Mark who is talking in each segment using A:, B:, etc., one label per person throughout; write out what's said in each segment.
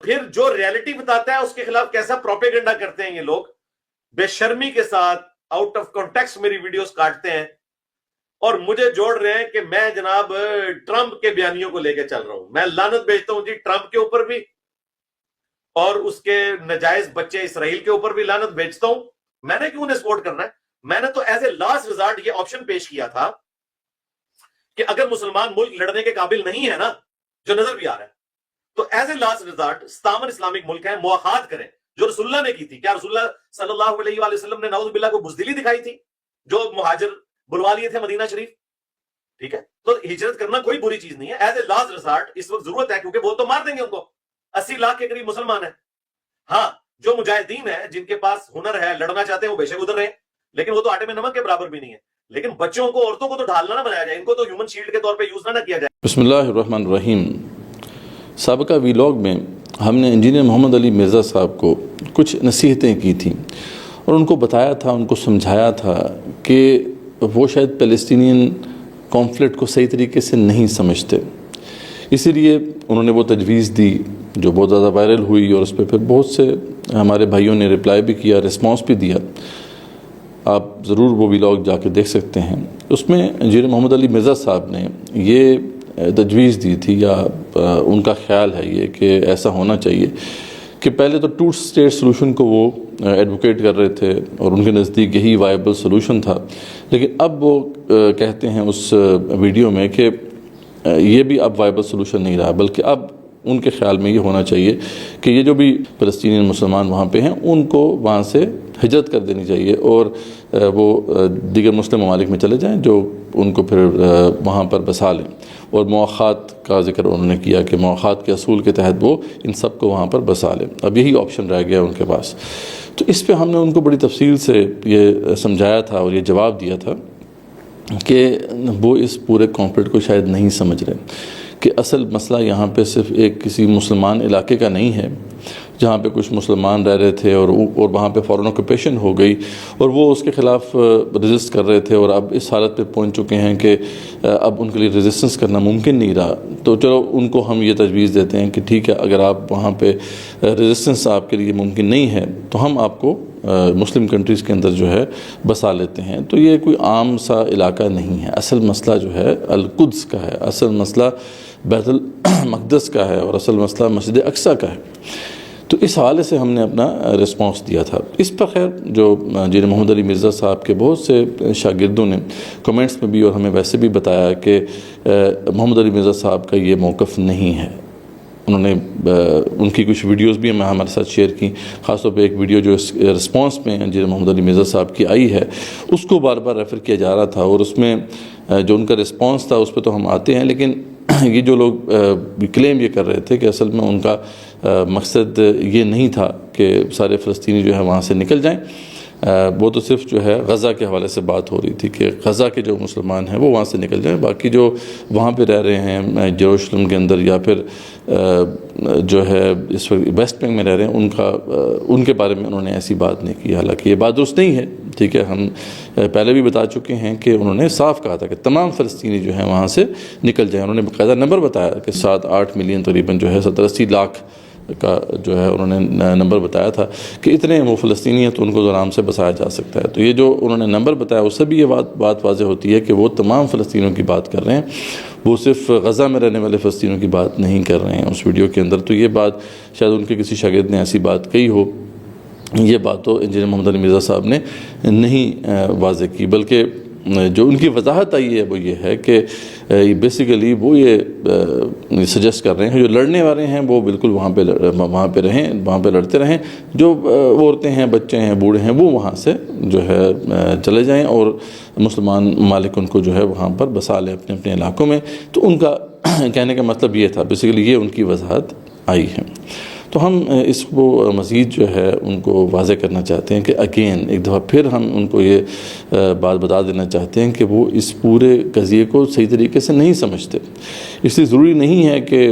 A: پھر جو ریالٹی بتاتا ہے اس کے خلاف کیسا پروپیگنڈا کرتے ہیں یہ لوگ، بے شرمی کے ساتھ آؤٹ آف کانٹیکسٹ میری ویڈیوز کاٹتے ہیں اور مجھے جوڑ رہے ہیں کہ میں جناب ٹرمپ کے بیانیوں کو لے کے چل رہا ہوں. میں لعنت بھیجتا ہوں جی ٹرمپ کے اوپر بھی اور اس کے نجائز بچے اسرائیل کے اوپر بھی لعنت بھیجتا ہوں. میں نے کیوں انہیں سپورٹ کرنا ہے؟ میں نے تو ایز اے لاسٹ ریزارٹ یہ آپشن پیش کیا تھا کہ اگر مسلمان ملک لڑنے کے قابل نہیں ہے نا، جو نظر بھی آ رہا ہے، تو as a last resort 57 Islamic ملک ہیں، مواخات کریں جو رسول اللہ نے کی تھی. کیا رسول اللہ صلی اللہ علیہ وآلہ وسلم نے نعوذ باللہ کو بزدلی دکھائی تھی جو مہاجر بلوا لیے تھے مدینہ شریف؟ ٹھیک ہے، تو ہجرت کرنا کوئی بری چیز نہیں ہے. ایز اے لاسٹ ریزارٹ اس وقت ضرورت ہے، کیونکہ وہ تو مار دیں گے ان کو. 80 لاکھ کے قریب مسلمان ہیں. ہاں، جو مجاہدین ہیں جن کے پاس ہنر ہے، لڑنا چاہتے ہیں، وہ بے شک ادھر رہے، لیکن وہ تو آٹے میں نمک کے برابر بھی نہیں ہے. لیکن بچوں کو، عورتوں کو تو ڈھالنا نہ بنایا جائے، ان کو تو ہیومن شیلڈ کے طور پہ یوز نہ کیا جائے.
B: بسم اللہ الرحمن الرحیم. سابقہ ویلاگ میں ہم نے انجینئر محمد علی مرزا صاحب کو کچھ نصیحتیں کی تھیں اور ان کو بتایا تھا، ان کو سمجھایا تھا کہ وہ شاید پیلسٹینین کانفلکٹ کو صحیح طریقے سے نہیں سمجھتے. اسی لیے انہوں نے وہ تجویز دی جو بہت زیادہ وائرل ہوئی اور اس پہ پھر بہت سے ہمارے بھائیوں نے رپلائی بھی کیا، رسپانس بھی دیا. آپ ضرور وہ ویلاگ جا کے دیکھ سکتے ہیں. اس میں انجینئر محمد علی مرزا صاحب نے یہ تجویز دی تھی، یا ان کا خیال ہے یہ کہ ایسا ہونا چاہیے کہ پہلے تو 2 اسٹیٹ سلوشن کو وہ ایڈوکیٹ کر رہے تھے اور ان کے نزدیک یہی وائبل سلوشن تھا، لیکن اب وہ کہتے ہیں اس ویڈیو میں کہ یہ بھی اب وائبل سلوشن نہیں رہا، بلکہ اب ان کے خیال میں یہ ہونا چاہیے کہ یہ جو بھی فلسطینی مسلمان وہاں پہ ہیں ان کو وہاں سے ہجرت کر دینی چاہیے اور وہ دیگر مسلم ممالک میں چلے جائیں جو ان کو پھر وہاں پر بسا لیں. اور مواخات کا ذکر انہوں نے کیا کہ مواخات کے اصول کے تحت وہ ان سب کو وہاں پر بسا لیں. اب یہی آپشن رہ گیا ان کے پاس. تو اس پہ ہم نے ان کو بڑی تفصیل سے یہ سمجھایا تھا اور یہ جواب دیا تھا کہ وہ اس پورے کانفلکٹ کو شاید نہیں سمجھ رہے کہ اصل مسئلہ یہاں پہ صرف ایک کسی مسلمان علاقے کا نہیں ہے جہاں پہ کچھ مسلمان رہ رہے تھے اور وہاں پہ فورن آکوپیشن ہو گئی اور وہ اس کے خلاف رزسٹ کر رہے تھے اور اب اس حالت پہ پہنچ چکے ہیں کہ اب ان کے لیے ریزسٹنس کرنا ممکن نہیں رہا. تو چلو ان کو ہم یہ تجویز دیتے ہیں کہ ٹھیک ہے، اگر آپ وہاں پہ ریزسٹنس آپ کے لیے ممکن نہیں ہے تو ہم آپ کو مسلم کنٹریز کے اندر جو ہے بسا لیتے ہیں. تو یہ کوئی عام سا علاقہ نہیں ہے. اصل مسئلہ جو ہے القدس کا ہے، اصل مسئلہ بیت المقدس کا ہے اور اصل مسئلہ مسجد اقصی کا ہے. تو اس حوالے سے ہم نے اپنا رسپانس دیا تھا. اس پر خیر جو انجینئر محمد علی مرزا صاحب کے بہت سے شاگردوں نے کمنٹس میں بھی اور ہمیں ویسے بھی بتایا کہ محمد علی مرزا صاحب کا یہ موقف نہیں ہے. انہوں نے ان کی کچھ ویڈیوز بھی ہمارے ساتھ شیئر کی، خاص طور پہ ایک ویڈیو جو رسپانس میں انجینئر محمد علی مرزا صاحب کی آئی ہے اس کو بار بار ریفر کیا جا رہا تھا اور اس میں جو ان کا رسپانس تھا اس پہ تو ہم آتے ہیں، لیکن یہ جو لوگ کلیم یہ کر رہے تھے کہ اصل میں ان کا مقصد یہ نہیں تھا کہ سارے فلسطینی جو ہے وہاں سے نکل جائیں. وہ تو صرف جو ہے غزہ کے حوالے سے بات ہو رہی تھی کہ غزہ کے جو مسلمان ہیں وہ وہاں سے نکل جائیں، باقی جو وہاں پہ رہ رہے ہیں یروشلم کے اندر یا پھر جو ہے اس وقت ویسٹ بینک میں رہ رہے ہیں ان کے بارے میں انہوں نے ایسی بات نہیں کی. حالانکہ یہ بات درست نہیں ہے. ٹھیک ہے، ہم پہلے بھی بتا چکے ہیں کہ انہوں نے صاف کہا تھا کہ تمام فلسطینی جو ہیں وہاں سے نکل جائیں. انہوں نے باقاعدہ نمبر بتایا کہ 7-8 ملین تقریباً جو ہے 70-80 لاکھ کا جو ہے انہوں نے نمبر بتایا تھا کہ اتنے وہ فلسطینی ہیں تو ان کو آرام سے بسایا جا سکتا ہے. تو یہ جو انہوں نے نمبر بتایا اس سے بھی یہ بات واضح ہوتی ہے کہ وہ تمام فلسطینیوں کی بات کر رہے ہیں، وہ صرف غزہ میں رہنے والے فلسطینیوں کی بات نہیں کر رہے ہیں اس ویڈیو کے اندر. تو یہ بات شاید ان کے کسی شاگرد نے ایسی بات کہی ہو، یہ بات تو انجینئر محمد علی مرزا صاحب نے نہیں واضح کی، بلکہ جو ان کی وضاحت آئی ہے وہ یہ ہے کہ بیسیکلی وہ یہ سجیسٹ کر رہے ہیں کہ جو لڑنے والے ہیں وہ بالکل وہاں پہ رہیں، وہاں پہ لڑتے رہیں، جو عورتیں ہیں، بچے ہیں، بوڑھے ہیں، وہ وہاں سے جو ہے چلے جائیں اور مسلمان ممالک ان کو جو ہے وہاں پر بسا لیں اپنے اپنے علاقوں میں. تو ان کا کہنے کا مطلب یہ تھا، بیسیکلی یہ ان کی وضاحت آئی ہے. تو ہم اس کو مزید جو ہے ان کو واضح کرنا چاہتے ہیں کہ اگین ایک دفعہ پھر ہم ان کو یہ بات بتا دینا چاہتے ہیں کہ وہ اس پورے قضیے کو صحیح طریقے سے نہیں سمجھتے. اس لیے ضروری نہیں ہے کہ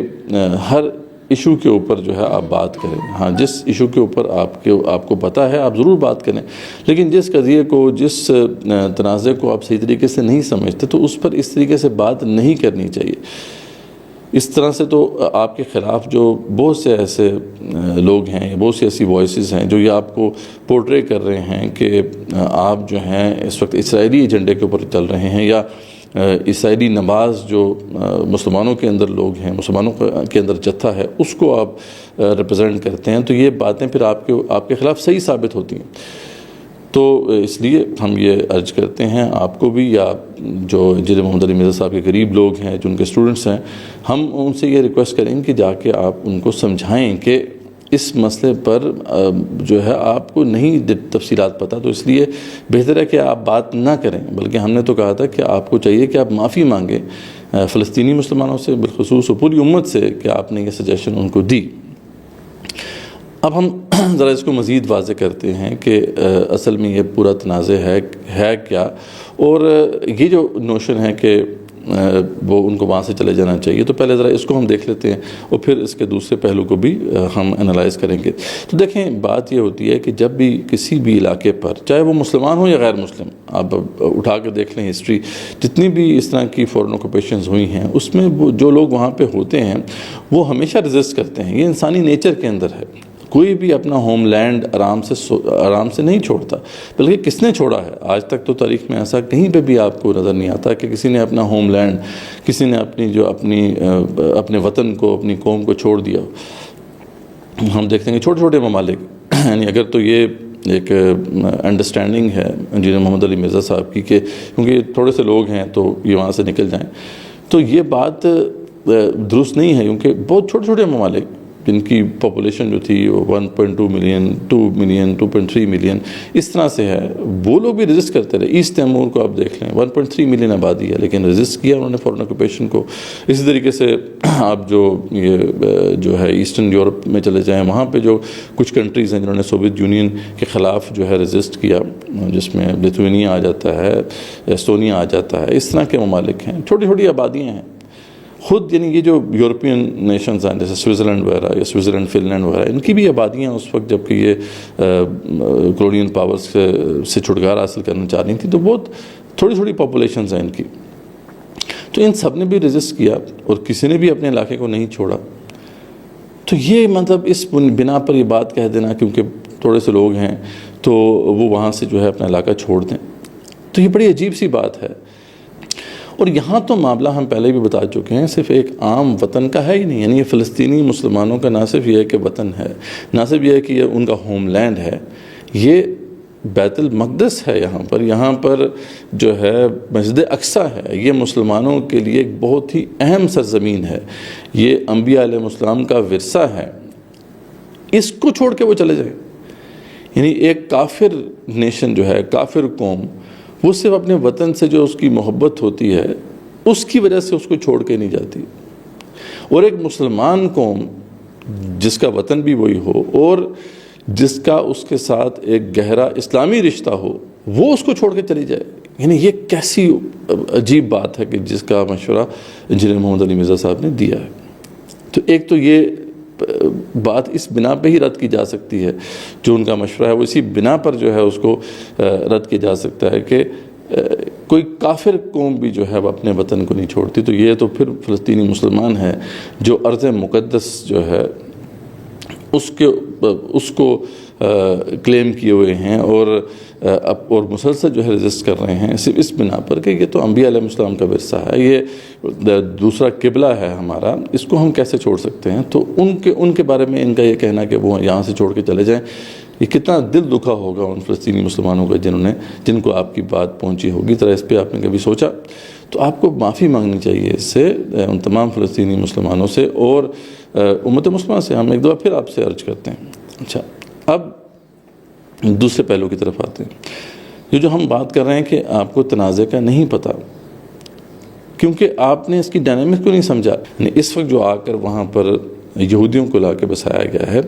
B: ہر ایشو کے اوپر جو ہے آپ بات کریں. ہاں، جس ایشو کے اوپر آپ کو پتہ ہے آپ ضرور بات کریں، لیکن جس قضیے کو، جس تنازع کو آپ صحیح طریقے سے نہیں سمجھتے تو اس پر اس طریقے سے بات نہیں کرنی چاہیے. اس طرح سے تو آپ کے خلاف جو بہت سے ایسے لوگ ہیں، بہت سی ایسی وائسز ہیں جو یہ آپ کو پورٹرے کر رہے ہیں کہ آپ جو ہیں اس وقت اسرائیلی ایجنڈے کے اوپر چل رہے ہیں، یا اسرائیلی نماز جو مسلمانوں کے اندر لوگ ہیں، مسلمانوں کے اندر جتھا ہے، اس کو آپ ریپرزینٹ کرتے ہیں، تو یہ باتیں پھر آپ کے خلاف صحیح ثابت ہوتی ہیں۔ تو اس لیے ہم یہ عرض کرتے ہیں آپ کو بھی، یا جو انجینئر محمد علی مرزا صاحب کے قریب لوگ ہیں، جو ان کے اسٹوڈنٹس ہیں، ہم ان سے یہ ریکویسٹ کریں کہ جا کے آپ ان کو سمجھائیں کہ اس مسئلے پر جو ہے آپ کو نہیں تفصیلات پتہ، تو اس لیے بہتر ہے کہ آپ بات نہ کریں، بلکہ ہم نے تو کہا تھا کہ آپ کو چاہیے کہ آپ معافی مانگیں فلسطینی مسلمانوں سے بالخصوص، اور پوری امت سے، کہ آپ نے یہ سجیشن ان کو دی۔ اب ہم ذرا اس کو مزید واضح کرتے ہیں کہ اصل میں یہ پورا تنازع ہے کیا، اور یہ جو نوشن ہے کہ وہ ان کو وہاں سے چلے جانا چاہیے، تو پہلے ذرا اس کو ہم دیکھ لیتے ہیں اور پھر اس کے دوسرے پہلو کو بھی ہم انالائز کریں گے۔ تو دیکھیں، بات یہ ہوتی ہے کہ جب بھی کسی بھی علاقے پر، چاہے وہ مسلمان ہو یا غیر مسلم، آپ اٹھا کے دیکھ لیں ہسٹری، جتنی بھی اس طرح کی فورن آکوپیشنز ہوئی ہیں، اس میں وہ جو لوگ وہاں پہ ہوتے ہیں وہ ہمیشہ ریزسٹ کرتے ہیں، یہ انسانی نیچر کے اندر ہے۔ کوئی بھی اپنا ہوم لینڈ آرام سے نہیں چھوڑتا، بلکہ کس نے چھوڑا ہے؟ آج تک تو تاریخ میں ایسا کہیں پہ بھی آپ کو نظر نہیں آتا کہ کسی نے اپنا ہوم لینڈ، کسی نے اپنے وطن کو، اپنی قوم کو چھوڑ دیا۔ ہم دیکھتے ہیں کہ چھوٹے چھوٹے ممالک، یعنی اگر تو یہ ایک انڈرسٹینڈنگ ہے انجینئر محمد علی مرزا صاحب کی کہ کیونکہ تھوڑے سے لوگ ہیں تو یہ وہاں سے نکل جائیں، تو یہ بات درست نہیں ہے، کیونکہ بہت چھوٹے چھوٹے ممالک جن کی پاپولیشن جو تھی وہ 1.2 ملین، 2 ملین، 2.3 ملین اس طرح سے ہے، وہ لوگ بھی ریزسٹ کرتے رہے۔ ایسٹ تیمور کو آپ دیکھ لیں، 1.3 ملین آبادی ہے، لیکن ریزسٹ کیا انہوں نے فورن آکوپیشن کو۔ اسی طریقے سے آپ جو ہے ایسٹرن یورپ میں چلے جائیں، وہاں پہ جو کچھ کنٹریز ہیں جنہوں نے سوویت یونین کے خلاف جو ہے ریزسٹ کیا، جس میں لیتھوینیا آ جاتا ہے، ایسٹونیا آ جاتا ہے، اس طرح کے ممالک ہیں، چھوٹی چھوٹی آبادیاں ہیں خود۔ یعنی یہ جو یورپین نیشنز ہیں جیسے سوئٹزرلینڈ وغیرہ یا سوئٹزرلینڈ، فن لینڈ وغیرہ، ان کی بھی آبادیاں اس وقت جب کہ یہ کولونیل پاورز سے چھٹکارا حاصل کرنا چاہ رہی تھیں، تو بہت تھوڑی تھوڑی پاپولیشنز ہیں ان کی۔ تو ان سب نے بھی ریزسٹ کیا اور کسی نے بھی اپنے علاقے کو نہیں چھوڑا۔ تو یہ مطلب اس بنا پر یہ بات کہہ دینا کیونکہ تھوڑے سے لوگ ہیں تو وہ وہاں سے جو ہے اپنا علاقہ چھوڑ دیں، تو یہ بڑی عجیب سی بات ہے۔ اور یہاں تو معاملہ ہم پہلے بھی بتا چکے ہیں، صرف ایک عام وطن کا ہے ہی نہیں، یعنی یہ فلسطینی مسلمانوں کا نہ صرف یہ ہے کہ وطن ہے، نہ صرف یہ ہے کہ یہ ان کا ہوم لینڈ ہے، یہ بیت المقدس ہے۔ یہاں پر جو ہے مسجد اقصیٰ ہے، یہ مسلمانوں کے لیے ایک بہت ہی اہم سرزمین ہے، یہ انبیاء علیہ السلام کا ورثہ ہے، اس کو چھوڑ کے وہ چلے جائیں۔ یعنی ایک کافر نیشن جو ہے، کافر قوم، وہ صرف اپنے وطن سے جو اس کی محبت ہوتی ہے اس کی وجہ سے اس کو چھوڑ کے نہیں جاتی، اور ایک مسلمان قوم جس کا وطن بھی وہی ہو اور جس کا اس کے ساتھ ایک گہرا اسلامی رشتہ ہو، وہ اس کو چھوڑ کے چلی جائے۔ یعنی یہ کیسی عجیب بات ہے کہ جس کا مشورہ انجینئر محمد علی مرزا صاحب نے دیا ہے۔ تو ایک تو یہ بات اس بنا پہ ہی رد کی جا سکتی ہے، جو ان کا مشورہ ہے وہ اسی بنا پر جو ہے اس کو رد کیا جا سکتا ہے کہ کوئی کافر قوم بھی جو ہے وہ اپنے وطن کو نہیں چھوڑتی۔ تو یہ تو پھر فلسطینی مسلمان ہے جو ارض مقدس جو ہے اس کو کلیم کیے ہوئے ہیں اور مسلسل جو ہے ریزسٹ کر رہے ہیں، صرف اس بنا پر کہ یہ تو انبیاء علیہ السلام کا ورثہ ہے، یہ دوسرا قبلہ ہے ہمارا، اس کو ہم کیسے چھوڑ سکتے ہیں۔ تو ان کے بارے میں ان کا یہ کہنا کہ وہ یہاں سے چھوڑ کے چلے جائیں، یہ کتنا دل دکھا ہوگا ان فلسطینی مسلمانوں کا جن کو آپ کی بات پہنچی ہوگی۔ ذرا اس پہ آپ نے کبھی سوچا؟ تو آپ کو معافی مانگنی چاہیے اس سے، ان تمام فلسطینی مسلمانوں سے اور امت مسلمہ سے۔ ہم ایک دفعہ پھر آپ سے عرض کرتے ہیں۔ اچھا، اب دوسرے پہلو کی طرف آتے ہیں۔ یہ جو ہم بات کر رہے ہیں کہ آپ کو تنازع کا نہیں پتہ کیونکہ آپ نے اس کی ڈائنامک کو نہیں سمجھا، یعنی اس وقت جو آ کر وہاں پر یہودیوں کو لا کے بسایا گیا ہے،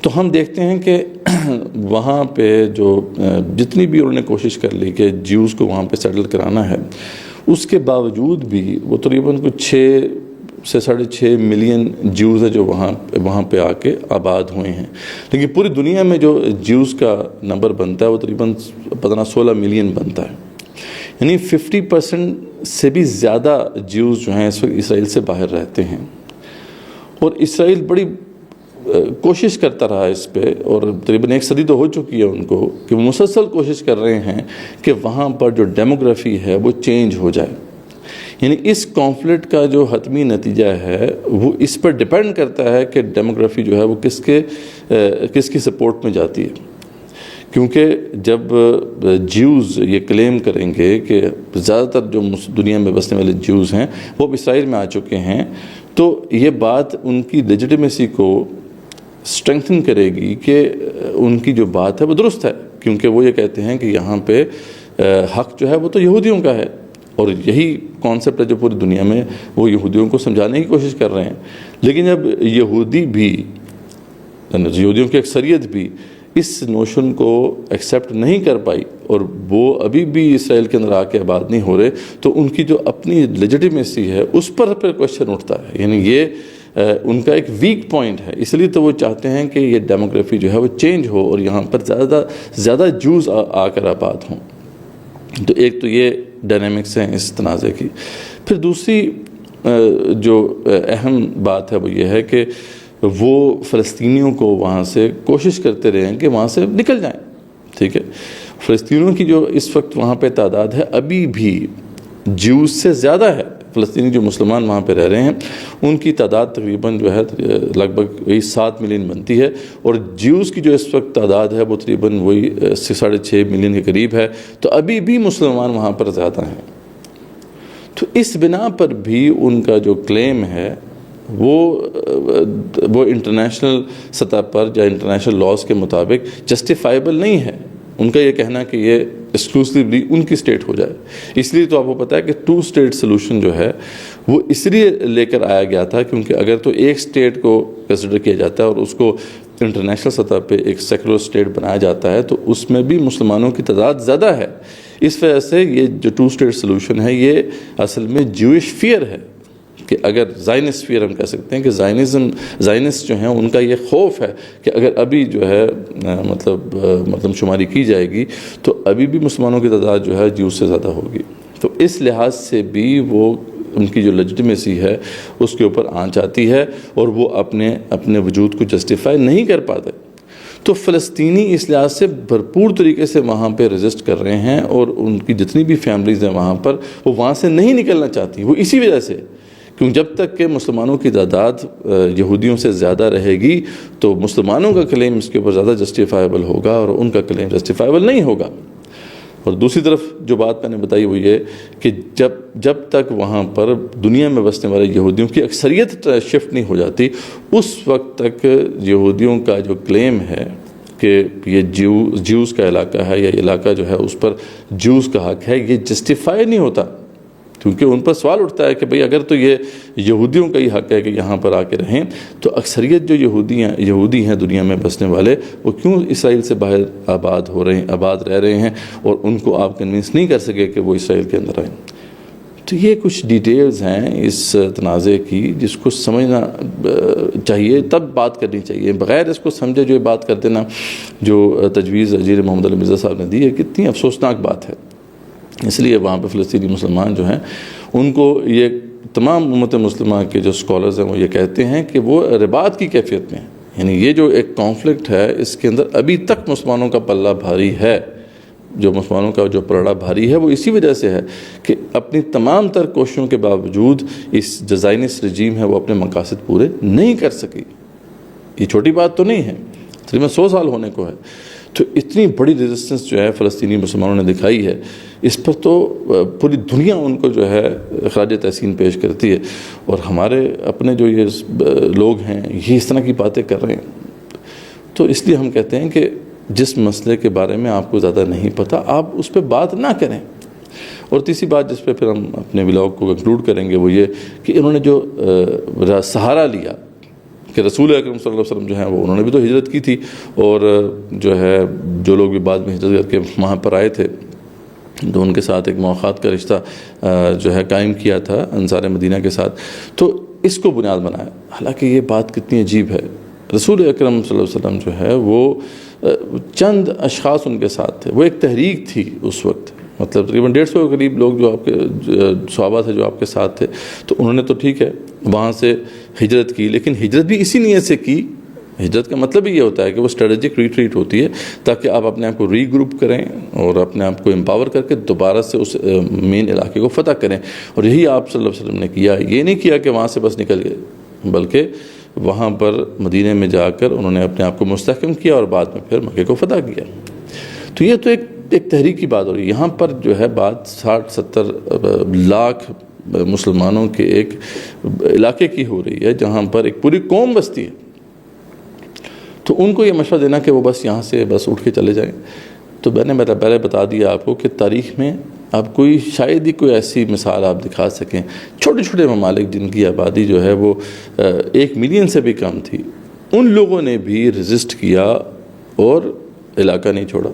B: تو ہم دیکھتے ہیں کہ وہاں پہ جو جتنی بھی انہوں نے کوشش کر لی کہ جیوز کو وہاں پہ سیٹل کرانا ہے، اس کے باوجود بھی وہ تقریباً کچھ 6 سے 6.5 ملین جیوز ہیں جو وہاں پہ آ کے آباد ہوئے ہیں، لیکن پوری دنیا میں جو جیوز کا نمبر بنتا ہے وہ تقریباً 16 ملین بنتا ہے۔ یعنی 50% سے بھی زیادہ جیوز جو ہیں اس وقت اسرائیل سے باہر رہتے ہیں، اور اسرائیل بڑی کوشش کرتا رہا اس پہ، اور تقریباً 1 صدی تو ہو چکی ہے ان کو، کہ وہ مسلسل کوشش کر رہے ہیں کہ وہاں پر جو ڈیموگرافی ہے وہ چینج ہو جائے. یعنی اس کانفلکٹ کا جو حتمی نتیجہ ہے وہ اس پر ڈیپینڈ کرتا ہے کہ ڈیموگرافی جو ہے وہ کس کی سپورٹ میں جاتی ہے. کیونکہ جب جیوز یہ کلیم کریں گے کہ زیادہ تر جو دنیا میں بسنے والے جیوز ہیں وہ اب اسرائیل میں آ چکے ہیں، تو یہ بات ان کی لیجیٹیمیسی کو اسٹرینگتھن کرے گی کہ ان کی جو بات ہے وہ درست ہے، کیونکہ وہ یہ کہتے ہیں کہ یہاں پہ حق جو ہے وہ تو یہودیوں کا ہے، اور یہی کانسیپٹ ہے جو پوری دنیا میں وہ یہودیوں کو سمجھانے کی کوشش کر رہے ہیں. لیکن جب یہودیوں کی اکثریت بھی اس نوشن کو ایکسیپٹ نہیں کر پائی، اور وہ ابھی بھی اسرائیل کے اندر آ کے آباد نہیں ہو رہے، تو ان کی جو اپنی لیجیٹیمیسی ہے اس پر کویشچن اٹھتا ہے. یعنی یہ ان کا ایک ویک پوائنٹ ہے، اس لیے تو وہ چاہتے ہیں کہ یہ ڈیموگرافی جو ہے وہ چینج ہو اور یہاں پر زیادہ جوز آ کر آباد ہوں. تو ایک تو یہ ڈائنامکس ہیں اس تنازع کی. پھر دوسری جو اہم بات ہے وہ یہ ہے کہ وہ فلسطینیوں کو وہاں سے کوشش کرتے رہے ہیں کہ وہاں سے نکل جائیں. ٹھیک ہے، فلسطینیوں کی جو اس وقت وہاں پہ تعداد ہے ابھی بھی جیوز سے زیادہ ہے. فلسطینی جو مسلمان وہاں پہ رہ رہے ہیں ان کی تعداد تقریباً جو ہے لگ بھگ 7 ملین بنتی ہے، اور جیوز کی جو اس وقت تعداد ہے وہ تقریباً وہی 6.5 ملین کے قریب ہے. تو ابھی بھی مسلمان وہاں پر زیادہ ہیں. تو اس بنا پر بھی ان کا جو کلیم ہے وہ انٹرنیشنل سطح پر یا انٹرنیشنل لاز کے مطابق جسٹیفائیبل نہیں ہے. ان کا یہ کہنا کہ یہ ایکسکلوسیولی ان کی اسٹیٹ ہو جائے. اس لیے تو آپ کو پتہ ہے کہ 2 اسٹیٹ سلوشن جو ہے وہ اس لیے لے کر آیا گیا تھا کیونکہ اگر تو ایک اسٹیٹ کو کنسیڈر کیا جاتا ہے اور اس کو انٹرنیشنل سطح پہ ایک سیکولر اسٹیٹ بنایا جاتا ہے تو اس میں بھی مسلمانوں کی تعداد زیادہ ہے. اس وجہ سے یہ جو 2 اسٹیٹ سلوشن ہے یہ اصل میں جوئش فیئر ہے، کہ اگر زائنسٹ فیئر ہم کہہ سکتے ہیں کہ زائنسٹ جو ہیں ان کا یہ خوف ہے کہ اگر ابھی جو ہے مطلب شماری کی جائے گی تو ابھی بھی مسلمانوں کی تعداد جو ہے جیوز سے زیادہ ہوگی. تو اس لحاظ سے بھی وہ ان کی جو لیجیٹیمیسی ہے اس کے اوپر آنچ آتی ہے اور وہ اپنے وجود کو جسٹیفائی نہیں کر پاتے. تو فلسطینی اس لحاظ سے بھرپور طریقے سے وہاں پہ ریزسٹ کر رہے ہیں، اور ان کی جتنی بھی فیملیز ہیں وہاں پر وہ وہاں سے نہیں نکلنا چاہتی. وہ اسی وجہ سے کیوں جب تک کہ مسلمانوں کی تعداد یہودیوں سے زیادہ رہے گی تو مسلمانوں کا کلیم اس کے اوپر زیادہ جسٹیفائیبل ہوگا اور ان کا کلیم جسٹیفائیبل نہیں ہوگا. اور دوسری طرف جو بات میں نے بتائی وہ یہ کہ جب تک وہاں پر دنیا میں بسنے والے یہودیوں کی اکثریت شفٹ نہیں ہو جاتی اس وقت تک یہودیوں کا جو کلیم ہے کہ یہ جیوز کا علاقہ ہے یا علاقہ جو ہے اس پر جیوز کا حق ہے یہ جسٹیفائی نہیں ہوتا. کیونکہ ان پر سوال اٹھتا ہے کہ بھئی اگر تو یہ یہودیوں کا ہی حق ہے کہ یہاں پر آ کے رہیں تو اکثریت جو یہودی ہیں دنیا میں بسنے والے وہ کیوں اسرائیل سے باہر آباد رہ رہے ہیں اور ان کو آپ کنونس نہیں کر سکے کہ وہ اسرائیل کے اندر آئیں. تو یہ کچھ ڈیٹیلز ہیں اس تنازع کی جس کو سمجھنا چاہیے تب بات کرنی چاہیے. بغیر اس کو سمجھے جو بات کر دینا جو تجویز وزیر محمد علی مرزا صاحب نے دی ہے کتنی افسوسناک بات ہے. اس لیے وہاں پہ فلسطینی مسلمان جو ہیں ان کو یہ تمام امت مسلمہ کے جو اسکالرز ہیں وہ یہ کہتے ہیں کہ وہ رباط کی کیفیت میں ہیں. یعنی یہ جو ایک کانفلکٹ ہے اس کے اندر ابھی تک مسلمانوں کا پلہ بھاری ہے. جو مسلمانوں کا جو پلڑا بھاری ہے وہ اسی وجہ سے ہے کہ اپنی تمام تر کوششوں کے باوجود اس جو زائنسٹ رجیم ہے وہ اپنے مقاصد پورے نہیں کر سکی. یہ چھوٹی بات تو نہیں ہے، تقریباً 100 سال ہونے کو ہے. تو اتنی بڑی ریزسٹنس جو ہے فلسطینی مسلمانوں نے دکھائی ہے اس پر تو پوری دنیا ان کو جو ہے خراج تحسین پیش کرتی ہے. اور ہمارے اپنے جو یہ لوگ ہیں یہ اس طرح کی باتیں کر رہے ہیں. تو اس لیے ہم کہتے ہیں کہ جس مسئلے کے بارے میں آپ کو زیادہ نہیں پتہ آپ اس پہ بات نہ کریں. اور تیسری بات جس پہ پھر ہم اپنے ولاگ کو کنکلوڈ کریں گے وہ یہ کہ انہوں نے جو سہارا لیا کہ رسول اکرم صلی اللہ علیہ وسلم جو ہیں وہ انہوں نے بھی تو ہجرت کی تھی اور جو ہے جو لوگ بھی بعد میں ہجرت کر کے وہاں پر آئے تھے تو ان کے ساتھ ایک موافقات کا رشتہ جو ہے قائم کیا تھا انصار مدینہ کے ساتھ. تو اس کو بنیاد بنایا. حالانکہ یہ بات کتنی عجیب ہے. رسول اکرم صلی اللہ علیہ وسلم جو ہے وہ چند اشخاص ان کے ساتھ تھے. وہ ایک تحریک تھی اس وقت مطلب تقریباً 150 کے قریب لوگ جو آپ کے صحابہ تھے جو آپ کے ساتھ تھے، تو انہوں نے تو ٹھیک ہے وہاں سے ہجرت کی، لیکن ہجرت بھی اسی نیت سے کی. ہجرت کا مطلب ہی یہ ہوتا ہے کہ وہ اسٹریٹجک ریٹریٹ ہوتی ہے تاکہ آپ اپنے آپ کو ری گروپ کریں اور اپنے آپ کو امپاور کر کے دوبارہ سے اس مین علاقے کو فتح کریں. اور یہی آپ صلی اللہ علیہ وسلم نے کیا. یہ نہیں کیا کہ وہاں سے بس نکل گئے، بلکہ وہاں پر مدینے میں جا کر انہوں نے اپنے آپ کو مستحکم کیا اور بعد میں پھر مکے کو فتح کیا. تو یہ تو ایک تحریک کی بات ہو رہی ہے. یہاں پر جو ہے بات 60-70 لاکھ مسلمانوں کے ایک علاقے کی ہو رہی ہے جہاں پر ایک پوری قوم بستی ہے. تو ان کو یہ مشورہ دینا کہ وہ بس یہاں سے بس اٹھ کے چلے جائیں، تو میں نے پہلے بتا دیا آپ کو کہ تاریخ میں آپ کوئی شاید ہی کوئی ایسی مثال آپ دکھا سکیں. چھوٹے چھوٹے ممالک جن کی آبادی جو ہے وہ 1 ملین سے بھی کم تھی، ان لوگوں نے بھی ریزسٹ کیا اور علاقہ نہیں چھوڑا.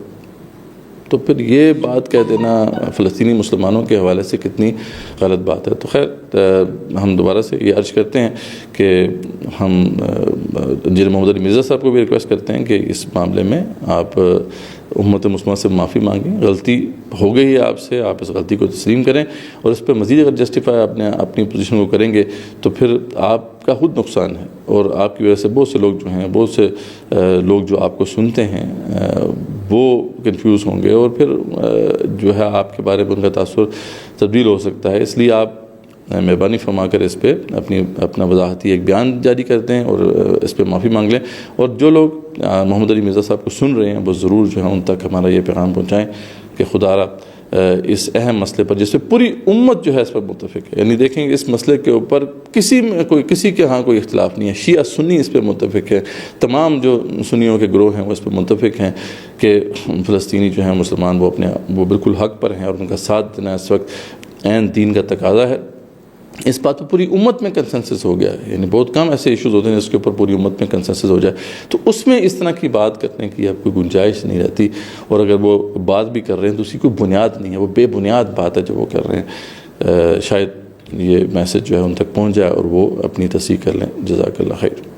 B: تو پھر یہ بات کہہ دینا فلسطینی مسلمانوں کے حوالے سے کتنی غلط بات ہے. تو خیر ہم دوبارہ سے یہ عرض کرتے ہیں کہ ہم انجینئر محمد علی مرزا صاحب کو بھی ریکویسٹ کرتے ہیں کہ اس معاملے میں آپ امت مسلمہ سے معافی مانگیں. غلطی ہو گئی ہے آپ سے، آپ اس غلطی کو تسلیم کریں اور اس پہ مزید اگر جسٹیفائی اپنی پوزیشن کو کریں گے تو پھر آپ کا خود نقصان ہے اور آپ کی وجہ سے بہت سے لوگ جو ہیں، بہت سے لوگ جو آپ کو سنتے ہیں وہ کنفیوز ہوں گے اور پھر جو ہے آپ کے بارے میں ان کا تاثر تبدیل ہو سکتا ہے. اس لیے آپ مہربانی فرما کر اس پہ اپنا وضاحتی ایک بیان جاری کر دیں اور اس پہ معافی مانگ لیں. اور جو لوگ محمد علی مرزا صاحب کو سن رہے ہیں وہ ضرور جو ہے ان تک ہمارا یہ پیغام پہنچائیں کہ خدا را اس اہم مسئلے پر جس پہ پوری امت جو ہے اس پر متفق ہے، یعنی دیکھیں اس مسئلے کے اوپر کسی کے ہاں کوئی اختلاف نہیں ہے. شیعہ سنی اس پہ متفق ہے، تمام جو سنیوں کے گروہ ہیں وہ اس پہ متفق ہیں کہ فلسطینی جو ہیں مسلمان وہ بالکل حق پر ہیں اور ان کا ساتھ دینا اس وقت عین دین کا تقاضا ہے. اس بات پر پوری امت میں کنسنسس ہو گیا ہے. یعنی بہت کم ایسے ایشوز ہوتے ہیں جس کے اوپر پوری امت میں کنسنسس ہو جائے، تو اس میں اس طرح کی بات کرنے کی اب کوئی گنجائش نہیں رہتی. اور اگر وہ بات بھی کر رہے ہیں تو اسی کوئی بنیاد نہیں ہے، وہ بے بنیاد بات ہے جو وہ کر رہے ہیں. شاید یہ میسج جو ہے ان تک پہنچ جائے اور وہ اپنی تصحیح کر لیں. جزاک اللہ خیر.